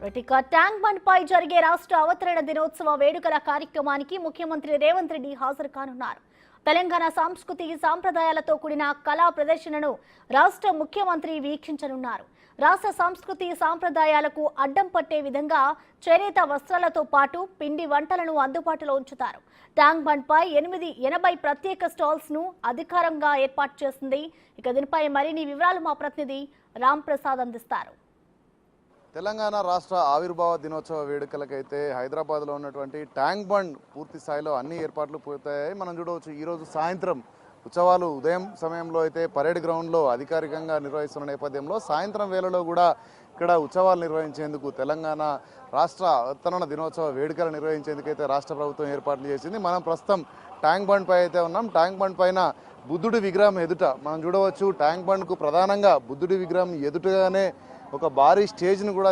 ఇక tank bund పై జరిగే రాష్ట్ర అవతరణ దినోత్సవ వేడుకల కార్యక్రమానికి ముఖ్యమంత్రి రేవంత్ రెడ్డి హాజరు కానున్నారు. తెలంగాణ సంస్కృతి సాంప్రదాయాలతో కూడిన కళా ప్రదర్శనను రాష్ట్ర ముఖ్యమంత్రి వీక్షించనున్నారు. రాష్ట్ర సంస్కృతి సాంప్రదాయాలకు అడ్డం పట్టే విధంగా చేనేత వస్త్రాలతో పాటు పిండి వంటలను అందుబాటులో ఉంచుతారు. ట్యాంక్ బండ్ పై 80 ప్రత్యేక స్టాల్స్ ను అధికారంగా ఏర్పాటు చేసింది. ఇక దీనిపై మరిన్ని వివరాలు మా ప్రతినిధి రామ్ ప్రసాద్ అందిస్తారు. తెలంగాణ రాష్ట్ర ఆవిర్భావ దినోత్సవ వేడుకలకైతే హైదరాబాద్లో ఉన్నటువంటి ట్యాంక్ బండ్ పూర్తి స్థాయిలో అన్ని ఏర్పాట్లు పూర్తయ్యాయి. మనం చూడవచ్చు ఈరోజు సాయంత్రం ఉత్సవాలు ఉదయం సమయంలో అయితే పరేడ్ గ్రౌండ్లో అధికారికంగా నిర్వహిస్తున్న నేపథ్యంలో సాయంత్రం వేళలో కూడా ఇక్కడ ఉత్సవాలు నిర్వహించేందుకు తెలంగాణ రాష్ట్ర అవతరణ దినోత్సవ వేడుకలు నిర్వహించేందుకైతే రాష్ట్ర ప్రభుత్వం ఏర్పాట్లు చేసింది. మనం ప్రస్తుతం ట్యాంక్ బండ్ పై అయితే ఉన్నాం. ట్యాంక్ బండ్ పైన బుద్ధుడి విగ్రహం ఎదుట మనం చూడవచ్చు. ట్యాంక్ బండ్కు ప్రధానంగా బుద్ధుడి విగ్రహం ఎదుటగానే ఒక భారీ స్టేజ్ను కూడా